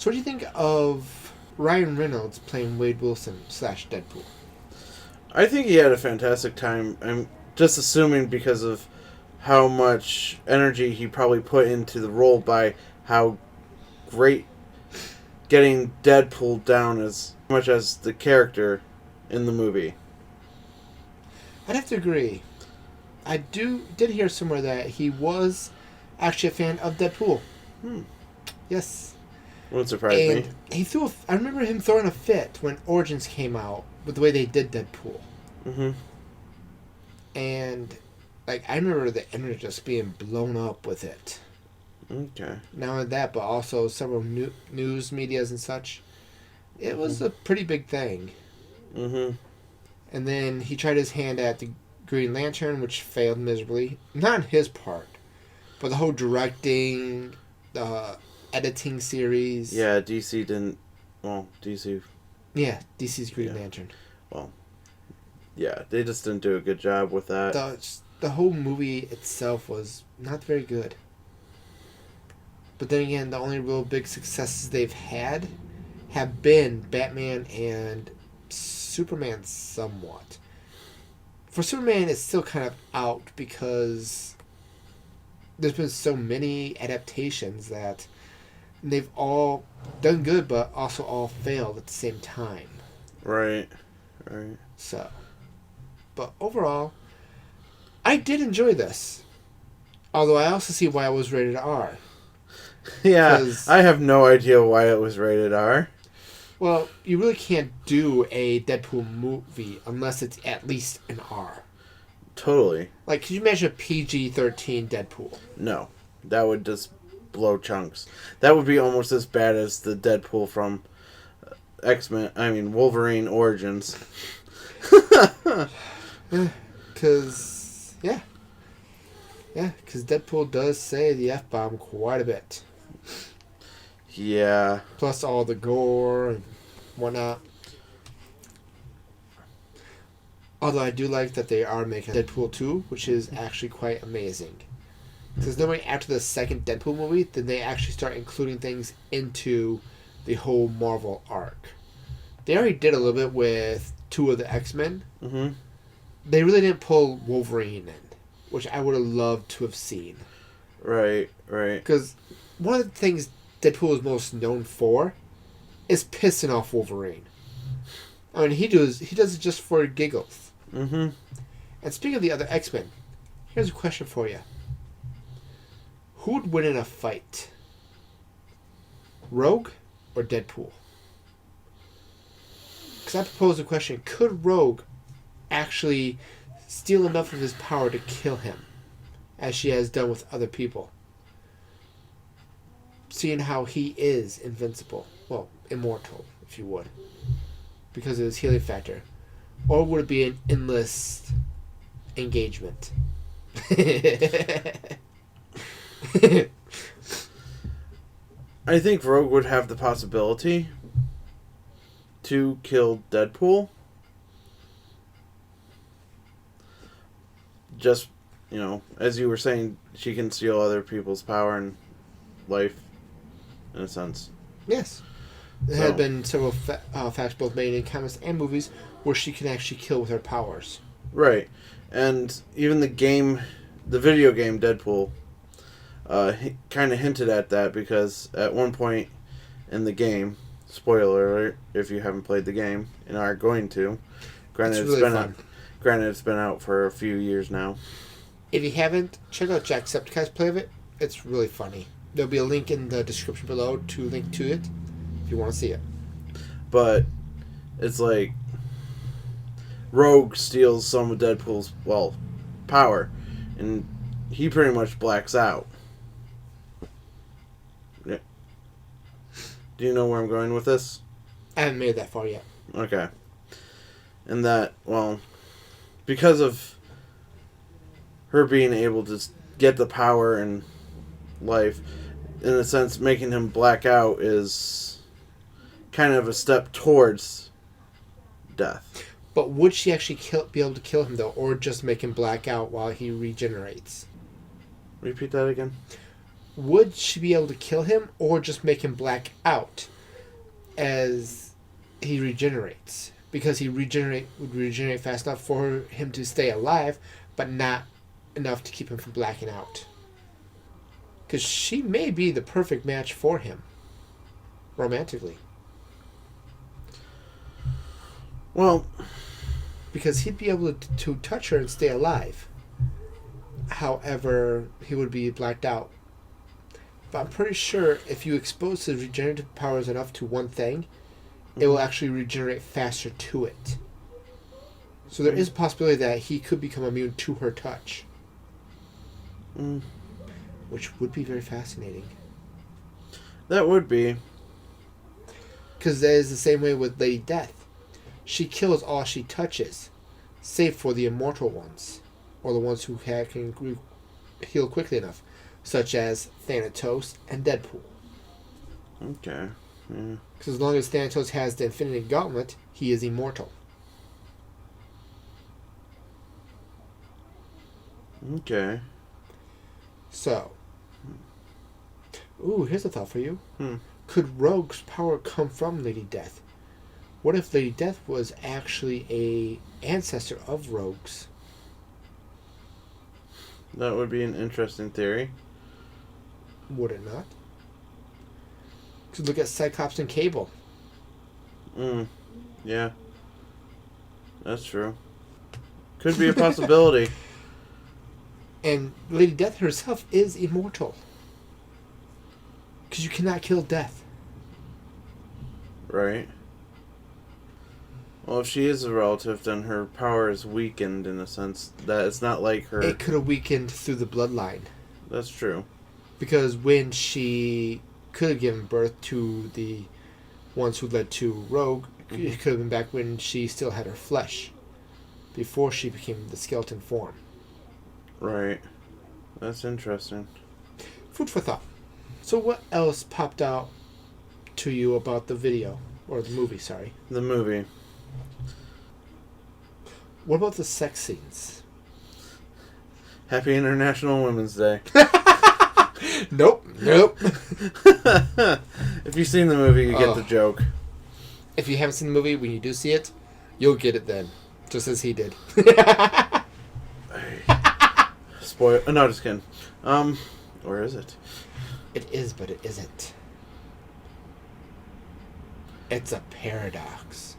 So what do you think of Ryan Reynolds playing Wade Wilson / Deadpool? I think he had a fantastic time. I'm just assuming because of how much energy he probably put into the role by how great getting Deadpool down as much as the character in the movie. I'd have to agree. I did hear somewhere that he was actually a fan of Deadpool. Yes. Wouldn't surprise me. And I remember him throwing a fit when Origins came out with the way they did Deadpool. Mm-hmm. And I remember the internet just being blown up with it. Okay. Not only that, but also several news medias and such. It was a pretty big thing. Mm-hmm. And then he tried his hand at the Green Lantern, which failed miserably. Not on his part, but the whole directing, editing series. Yeah, DC didn't... Well, DC... Yeah, DC's Green Lantern. Well, yeah, they just didn't do a good job with that. The whole movie itself was not very good. But then again, the only real big successes they've had have been Batman and Superman somewhat. For Superman, it's still kind of out because there's been so many adaptations that they've all done good, but also all failed at the same time. Right. So, but overall, I did enjoy this. Although I also see why it was rated R. Yeah, I have no idea why it was rated R. Well, you really can't do a Deadpool movie unless it's at least an R. Totally. Could you imagine a PG-13 Deadpool? No. That would just blow chunks. That would be almost as bad as the Deadpool from Wolverine Origins. Because Deadpool does say the F-bomb quite a bit. Yeah. Plus all the gore and whatnot. Although I do like that they are making Deadpool 2, which is actually quite amazing. Because normally after the second Deadpool movie, then they actually start including things into the whole Marvel arc. They already did a little bit with 2 of the X-Men. Mm-hmm. They really didn't pull Wolverine in, which I would have loved to have seen. Right. Because one of the things Deadpool is most known for is pissing off Wolverine. I mean, he does it just for giggles. Mm-hmm. And speaking of the other X-Men, here's a question for you. Who would win in a fight? Rogue or Deadpool? Because I propose the question, could Rogue actually steal enough of his power to kill him, as she has done with other people? Seeing how he is invincible. Well, immortal, if you would. Because of his healing factor. Or would it be an endless engagement? I think Rogue would have the possibility to kill Deadpool. Just, as you were saying, she can steal other people's power and life, in a sense. Yes. There had been several facts both made in comics and movies where she can actually kill with her powers. Right. And even the video game Deadpool, kind of hinted at that because at one point in the game, spoiler alert if you haven't played the game and are going to, granted it's been out for a few years now. If you haven't, check out Jacksepticeye's play of it. It's really funny. There'll be a link in the description below to link to it if you want to see it. But it's Rogue steals some of Deadpool's, power, and he pretty much blacks out. Yeah. Do you know where I'm going with this? I haven't made it that far yet. Okay. And that, because of her being able to get the power and life, in a sense, making him black out is kind of a step towards death. But would she actually be able to kill him, though, or just make him black out while he regenerates? Repeat that again? Would she be able to kill him, or just make him black out as he regenerates. Because he would regenerate fast enough for him to stay alive, but not enough to keep him from blacking out. Because she may be the perfect match for him, romantically. Well, because he'd be able to touch her and stay alive. However, he would be blacked out. But I'm pretty sure if you expose his regenerative powers enough to one thing, it will actually regenerate faster to it. So there is a possibility that he could become immune to her touch. Which would be very fascinating. That would be. Because that is the same way with Lady Death. She kills all she touches, save for the immortal ones, or the ones who can heal quickly enough, such as Thanatos and Deadpool. Okay. Yeah. Because as long as Thanatos has the Infinity Gauntlet, he is immortal. Okay. So, here's a thought for you. Hmm. Could Rogue's power come from Lady Death? What if Lady Death was actually a ancestor of Rogue's? That would be an interesting theory. Would it not? Because look at Cyclops and Cable. Yeah. That's true. Could be a possibility. And Lady Death herself is immortal. Because you cannot kill death. Right. Well, if she is a relative, then her power is weakened in a sense that it's not like her. It could have weakened through the bloodline. That's true. Because when she could have given birth to the ones who led to Rogue, it could have been back when she still had her flesh. Before she became the skeleton form. Right. That's interesting. Food for thought. So what else popped out to you about the video? Or the movie, sorry. The movie. What about the sex scenes? Happy International Women's Day. Nope. If you've seen the movie, you get the joke. If you haven't seen the movie, when you do see it, you'll get it then. Just as he did. Spoil. No, just kidding. Where is it? It is, but it isn't. It's a paradox.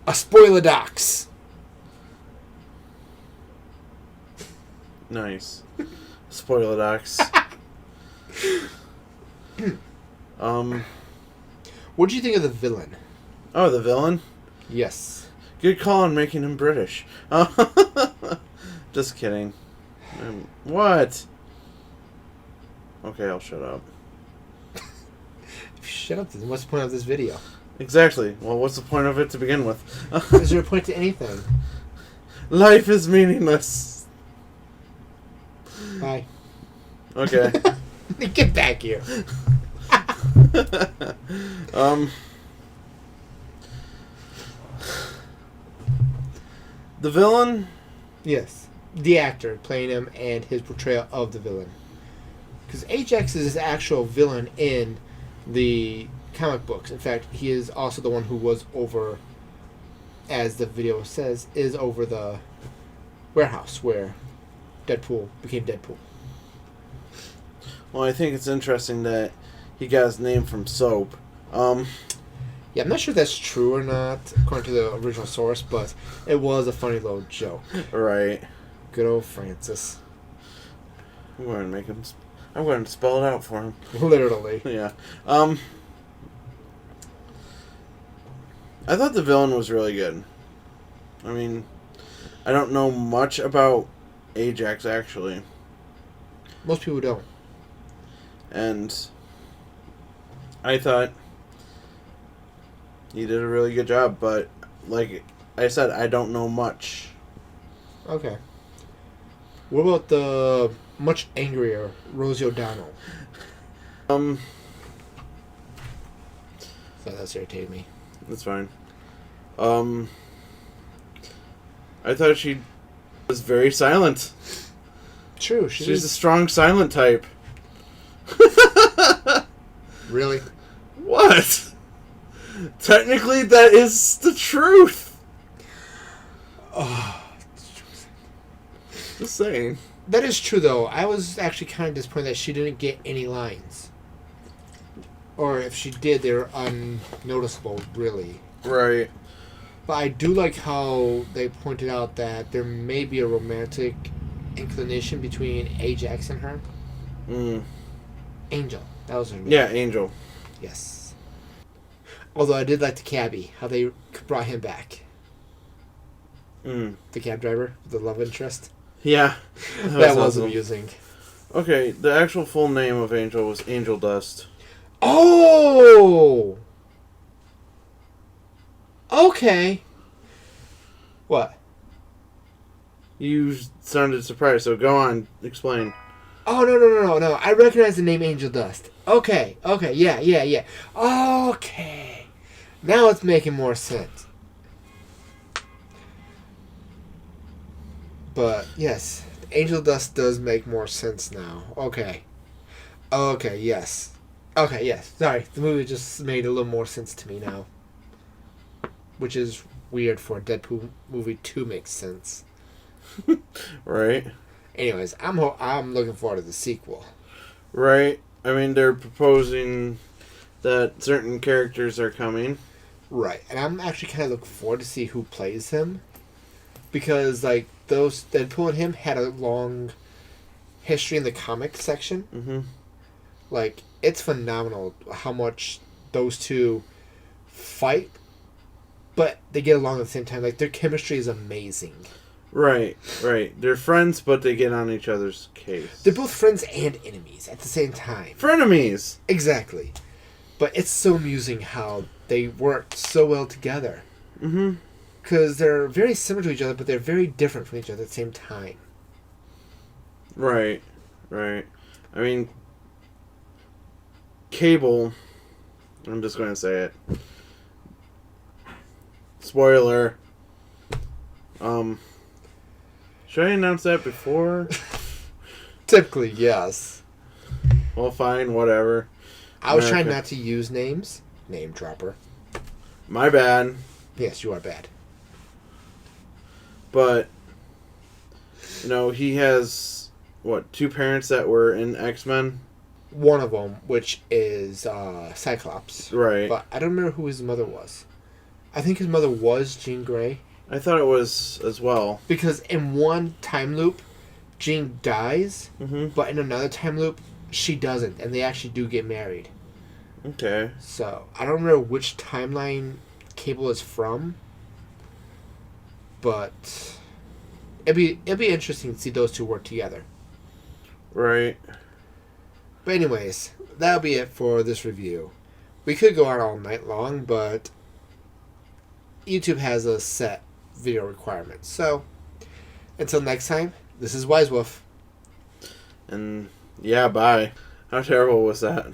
A spoiladox. Nice. Spoiladox. What do you think of the villain? Oh, the villain? Yes. Good call on making him British. Just kidding. What? Okay, I'll shut up. Shut up, then. What's the point of this video? Exactly. Well, what's the point of it to begin with? Is there a point to anything? Life is meaningless. Bye. Okay. Get back here. The villain? Yes. The actor playing him and his portrayal of the villain. Because Ajax is his actual villain in the comic books. In fact, he is also the one who was over, as the video says, is over the warehouse where Deadpool became Deadpool. Well, I think it's interesting that he got his name from soap. Yeah, I'm not sure if that's true or not, according to the original source, but it was a funny little joke. Right. Good old Francis. I'm going to make him. I'm going to spell it out for him. Literally. Yeah. I thought the villain was really good. I mean, I don't know much about Ajax, actually. Most people don't. And I thought he did a really good job, but like I said, I don't know much. Okay. What about the much angrier Rosie O'Donnell? So that's irritated me. That's fine. I thought she was very silent. True, She's a strong silent type. Really? What? Technically, that is the truth. Oh, Just saying. that is true, though. I was actually kind of disappointed that she didn't get any lines. Or if she did, they were unnoticeable, really. Right. But I do like how they pointed out that there may be a romantic inclination between Ajax and her. Mm. Angel. That was her name. Yeah, Angel. Yes. Although I did like the cabbie, how they brought him back. Mm. The cab driver, the love interest. Yeah. That was awesome. amusing. Okay, the actual full name of Angel was Angel Dust. Oh! Okay. What? You sounded surprised, so go on, explain. Oh, no. I recognize the name Angel Dust. Okay, yeah. Okay. Now it's making more sense. But, yes, Angel Dust does make more sense now. Okay, yes. Okay, yes. Sorry, the movie just made a little more sense to me now. Which is weird for a Deadpool movie to make sense. Right. Anyways, I'm looking forward to the sequel. Right. I mean, they're proposing that certain characters are coming. Right, and I'm actually kind of looking forward to see who plays him. Because, like, those Deadpool and him had a long history in the comic section. Mm-hmm. Like, it's phenomenal how much those two fight, but they get along at the same time. Like, their chemistry is amazing. Right. They're friends, but they get on each other's case. They're both friends and enemies at the same time. Frenemies! Exactly. But it's so amusing how they work so well together. Mm-hmm. Because they're very similar to each other, but they're very different from each other at the same time. Right. I mean, Cable, I'm just going to say it. Spoiler. Should I announce that before? Typically, yes. Well, fine, whatever. I was trying not to use names. Name dropper. My bad. Yes, you are bad. But, he has, two parents that were in X-Men? One of them, which is Cyclops. Right. But I don't remember who his mother was. I think his mother was Jean Grey. I thought it was as well. Because in one time loop, Jean dies, Mm-hmm. but in another time loop, she doesn't, and they actually do get married. Okay. So, I don't remember which timeline Cable is from, but it'd be interesting to see those two work together. Right. But anyways, that'll be it for this review. We could go on all night long, but YouTube has a set video requirement. So, until next time, this is Wise Wolf. And, yeah, bye. How terrible was that?